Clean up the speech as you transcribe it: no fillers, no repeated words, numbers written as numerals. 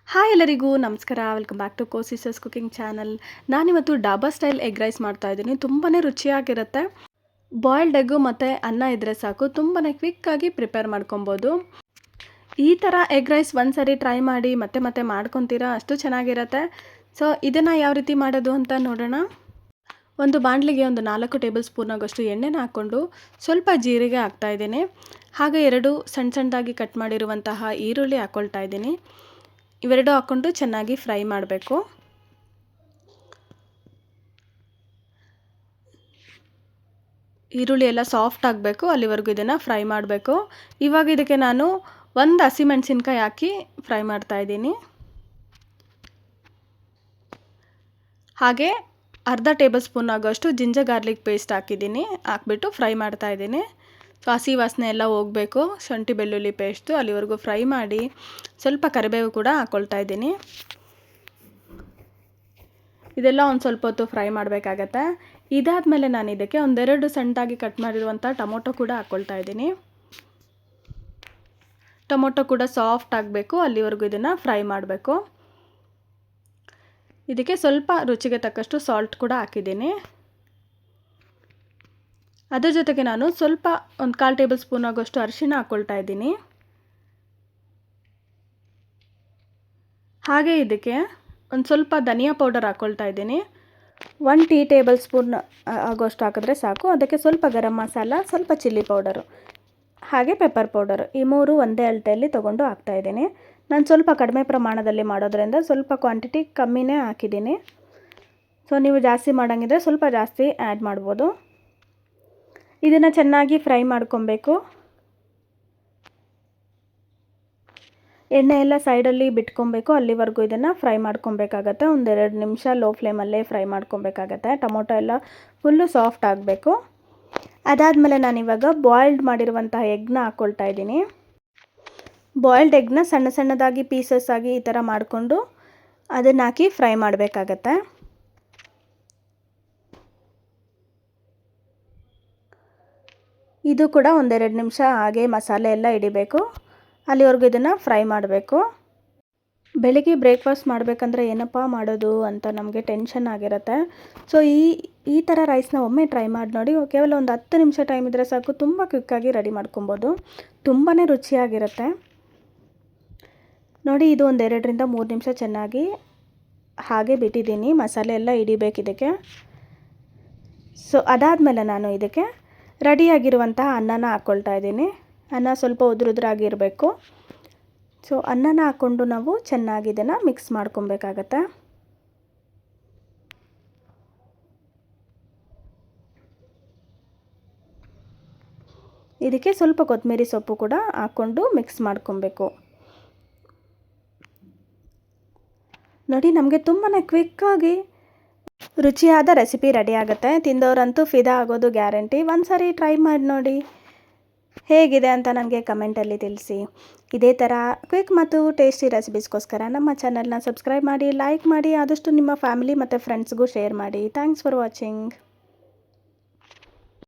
Hi ಎಲ್ಲರಿಗೂ ನಮಸ್ಕಾರ. Welcome back to ಕೋಸಿಸಸ್ ಕುಕಿಂಗ್ ಚಾನಲ್. ನಾನಿವತ್ತು ಡಾಬಾ ಸ್ಟೈಲ್ ಎಗ್ ರೈಸ್ ಮಾಡ್ತಾಯಿದ್ದೀನಿ. ತುಂಬಾ ರುಚಿಯಾಗಿರುತ್ತೆ. ಬಾಯ್ಲ್ಡ್ ಎಗ್ಗು ಮತ್ತು ಅನ್ನ ಇದ್ದರೆ ಸಾಕು, ತುಂಬಾ ಕ್ವಿಕ್ಕಾಗಿ ಪ್ರಿಪೇರ್ ಮಾಡ್ಕೊಬೋದು. ಈ ಥರ ಎಗ್ ರೈಸ್ ಒಂದ್ಸರಿ ಟ್ರೈ ಮಾಡಿ ಮತ್ತೆ ಮತ್ತೆ ಮಾಡ್ಕೊತೀರಾ, ಅಷ್ಟು ಚೆನ್ನಾಗಿರುತ್ತೆ. ಸೊ ಇದನ್ನು ಯಾವ ರೀತಿ ಮಾಡೋದು ಅಂತ ನೋಡೋಣ. ಒಂದು ಬಾಣಲಿಗೆ ಒಂದು 4 ಟೇಬಲ್ ಸ್ಪೂನ್ ಆಗೋಷ್ಟು ಎಣ್ಣೆನ ಹಾಕ್ಕೊಂಡು ಸ್ವಲ್ಪ ಜೀರಿಗೆ ಹಾಕ್ತಾಯಿದ್ದೀನಿ. ಹಾಗೆ 2 ಸಣ್ಣದಾಗಿ ಕಟ್ ಮಾಡಿರುವಂತಹ ಈರುಳ್ಳಿ ಹಾಕ್ಕೊಳ್ತಾ ಇದ್ದೀನಿ. ಇವೆರಡು ಹಾಕ್ಕೊಂಡು ಚೆನ್ನಾಗಿ ಫ್ರೈ ಮಾಡಬೇಕು. ಈರುಳ್ಳಿ ಎಲ್ಲ ಸಾಫ್ಟ್ ಆಗಬೇಕು, ಅಲ್ಲಿವರೆಗೂ ಇದನ್ನು ಫ್ರೈ ಮಾಡಬೇಕು. ಇವಾಗ ಇದಕ್ಕೆ ನಾನು 1 ಹಸಿಮೆಣಸಿನ್ಕಾಯಿ ಹಾಕಿ ಫ್ರೈ ಮಾಡ್ತಾ ಇದ್ದೀನಿ. ಹಾಗೆ ಅರ್ಧ ಟೇಬಲ್ ಸ್ಪೂನ್ ಆಗೋಷ್ಟು ಜಿಂಜರ್ ಗಾರ್ಲಿಕ್ ಪೇಸ್ಟ್ ಹಾಕ್ಬಿಟ್ಟು ಫ್ರೈ ಮಾಡ್ತಾ ಇದ್ದೀನಿ. ಸೊ ಹಸಿ ವಾಸನೆ ಎಲ್ಲ ಹೋಗಬೇಕು, ಶುಂಠಿ ಬೆಳ್ಳುಳ್ಳಿ ಪೇಸ್ಟು ಅಲ್ಲಿವರೆಗೂ ಫ್ರೈ ಮಾಡಿ ಸ್ವಲ್ಪ ಕರಿಬೇವು ಕೂಡ ಹಾಕ್ಕೊಳ್ತಾ ಇದ್ದೀನಿ. ಇದೆಲ್ಲ ಒಂದು ಸ್ವಲ್ಪ ಹೊತ್ತು ಫ್ರೈ ಮಾಡಬೇಕಾಗತ್ತೆ. ಇದಾದಮೇಲೆ ನಾನು ಇದಕ್ಕೆ 1-2 ಸಣ್ಣದಾಗಿ ಕಟ್ ಮಾಡಿರುವಂಥ ಟೊಮೊಟೊ ಕೂಡ ಹಾಕ್ಕೊಳ್ತಾ ಇದ್ದೀನಿ. ಟೊಮೊಟೊ ಕೂಡ ಸಾಫ್ಟ್ ಆಗಬೇಕು, ಅಲ್ಲಿವರೆಗೂ ಇದನ್ನು ಫ್ರೈ ಮಾಡಬೇಕು. ಇದಕ್ಕೆ ಸ್ವಲ್ಪ ರುಚಿಗೆ ತಕ್ಕಷ್ಟು ಸಾಲ್ಟ್ ಕೂಡ ಹಾಕಿದ್ದೀನಿ. ಅದ್ರ ಜೊತೆಗೆ ನಾನು ಸ್ವಲ್ಪ 1/4 ಟೇಬಲ್ ಸ್ಪೂನ್ ಆಗೋಷ್ಟು ಅರಿಶಿಣ ಹಾಕ್ಕೊಳ್ತಾ ಇದ್ದೀನಿ. ಹಾಗೆ ಇದಕ್ಕೆ ಒಂದು ಸ್ವಲ್ಪ ಧನಿಯಾ ಪೌಡರ್ ಹಾಕ್ಕೊಳ್ತಾ ಇದ್ದೀನಿ. 1 ಟೀ ಟೇಬಲ್ ಸ್ಪೂನ್ ಆಗೋಷ್ಟು ಹಾಕಿದ್ರೆ ಸಾಕು. ಅದಕ್ಕೆ ಸ್ವಲ್ಪ ಗರಂ ಮಸಾಲ, ಸ್ವಲ್ಪ ಚಿಲ್ಲಿ ಪೌಡರು, ಹಾಗೆ ಪೆಪ್ಪರ್ ಪೌಡರು, ಈ 3 ಒಂದೇ ಅಳತೆಯಲ್ಲಿ ತೊಗೊಂಡು ಹಾಕ್ತಾಯಿದ್ದೀನಿ. ನಾನು ಸ್ವಲ್ಪ ಕಡಿಮೆ ಪ್ರಮಾಣದಲ್ಲಿ ಮಾಡೋದ್ರಿಂದ ಸ್ವಲ್ಪ ಕ್ವಾಂಟಿಟಿ ಕಮ್ಮಿನೇ ಹಾಕಿದ್ದೀನಿ. ಸೊ ನೀವು ಜಾಸ್ತಿ ಮಾಡೋಂಗಿದ್ರೆ ಸ್ವಲ್ಪ ಜಾಸ್ತಿ ಆ್ಯಡ್ ಮಾಡ್ಬೋದು. ಇದನ್ನು ಚೆನ್ನಾಗಿ ಫ್ರೈ ಮಾಡ್ಕೊಬೇಕು. ಎಣ್ಣೆ ಎಲ್ಲ ಸೈಡಲ್ಲಿ ಬಿಟ್ಕೊಬೇಕು, ಅಲ್ಲಿವರೆಗೂ ಇದನ್ನು ಫ್ರೈ ಮಾಡ್ಕೊಬೇಕಾಗತ್ತೆ. 1-2 ನಿಮಿಷ ಲೋ ಫ್ಲೇಮಲ್ಲೇ ಫ್ರೈ ಮಾಡ್ಕೊಬೇಕಾಗತ್ತೆ. ಟೊಮೊಟೊ ಎಲ್ಲ ಫುಲ್ಲು ಸಾಫ್ಟ್ ಆಗಬೇಕು. ಅದಾದಮೇಲೆ ನಾನಿವಾಗ ಬಾಯ್ಲ್ಡ್ ಮಾಡಿರುವಂತಹ ಎಗ್ನ ಹಾಕ್ಕೊಳ್ತಾ ಇದ್ದೀನಿ. ಬಾಯ್ಲ್ಡ್ ಎಗ್ನ ಸಣ್ಣದಾಗಿ ಪೀಸಸ್ ಆಗಿ ಈ ಥರ ಮಾಡಿಕೊಂಡು ಅದನ್ನು ಹಾಕಿ ಫ್ರೈ ಮಾಡಬೇಕಾಗತ್ತೆ. ಇದು ಕೂಡ 1-2 ನಿಮಿಷ ಹಾಗೆ ಮಸಾಲೆ ಎಲ್ಲ ಹಿಡಿಬೇಕು, ಅಲ್ಲಿವರೆಗೂ ಇದನ್ನು ಫ್ರೈ ಮಾಡಬೇಕು. ಬೆಳಿಗ್ಗೆ ಬ್ರೇಕ್ಫಾಸ್ಟ್ ಮಾಡಬೇಕಂದ್ರೆ ಏನಪ್ಪ ಮಾಡೋದು ಅಂತ ನಮಗೆ ಟೆನ್ಷನ್ ಆಗಿರುತ್ತೆ. ಸೊ ಈ ಥರ ರೈಸ್ನ ಒಮ್ಮೆ ಟ್ರೈ ಮಾಡಿ ನೋಡಿ. ಕೇವಲ ಒಂದು 10 ನಿಮಿಷ ಟೈಮ್ ಇದ್ದರೆ ಸಾಕು, ತುಂಬ ಕ್ವಿಕ್ಕಾಗಿ ರೆಡಿ ಮಾಡ್ಕೊಬೋದು. ತುಂಬಾ ರುಚಿಯಾಗಿರುತ್ತೆ ನೋಡಿ. ಇದು 1-2-3 ನಿಮಿಷ ಚೆನ್ನಾಗಿ ಹಾಗೆ ಬಿಟ್ಟಿದ್ದೀನಿ, ಮಸಾಲೆ ಎಲ್ಲ ಹಿಡಿಬೇಕು ಇದಕ್ಕೆ. ಸೊ ಅದಾದಮೇಲೆ ನಾನು ಇದಕ್ಕೆ ರೆಡಿಯಾಗಿರುವಂತಹ ಅನ್ನನ ಹಾಕ್ಕೊಳ್ತಾ ಇದ್ದೀನಿ. ಅನ್ನ ಸ್ವಲ್ಪ ಉದುರಾಗಿರಬೇಕು. ಸೊ ಅನ್ನನ ಹಾಕ್ಕೊಂಡು ನಾವು ಚೆನ್ನಾಗಿ ಇದನ್ನು ಮಿಕ್ಸ್ ಮಾಡ್ಕೊಬೇಕಾಗತ್ತೆ. ಇದಕ್ಕೆ ಸ್ವಲ್ಪ ಕೊತ್ತಂಬರಿ ಸೊಪ್ಪು ಕೂಡ ಹಾಕ್ಕೊಂಡು ಮಿಕ್ಸ್ ಮಾಡ್ಕೊಬೇಕು ನೋಡಿ. ನಮಗೆ ತುಂಬಾ ಕ್ವಿಕ್ಕಾಗಿ ರುಚಿಯಾದ ರೆಸಿಪಿ ರೆಡಿ ಆಗುತ್ತೆ. ತಿಂದವರಂತೂ ಫಿದಾ ಆಗೋದು ಗ್ಯಾರಂಟಿ. ಒಂದು ಸಾರಿ ಟ್ರೈ ಮಾಡಿ ನೋಡಿ, ಹೇಗಿದೆ ಅಂತ ನನಗೆ ಕಮೆಂಟಲ್ಲಿ ತಿಳಿಸಿ. ಇದೇ ಥರ ಕ್ವಿಕ್ ಮತ್ತು ಟೇಸ್ಟಿ ರೆಸಿಪೀಸ್ಗೋಸ್ಕರ ನಮ್ಮ ಚಾನಲ್ನ ಸಬ್ಸ್ಕ್ರೈಬ್ ಮಾಡಿ, ಲೈಕ್ ಮಾಡಿ, ಆದಷ್ಟು ನಿಮ್ಮ ಫ್ಯಾಮಿಲಿ ಮತ್ತು ಫ್ರೆಂಡ್ಸ್ಗೂ ಶೇರ್ ಮಾಡಿ. Thanks for watching.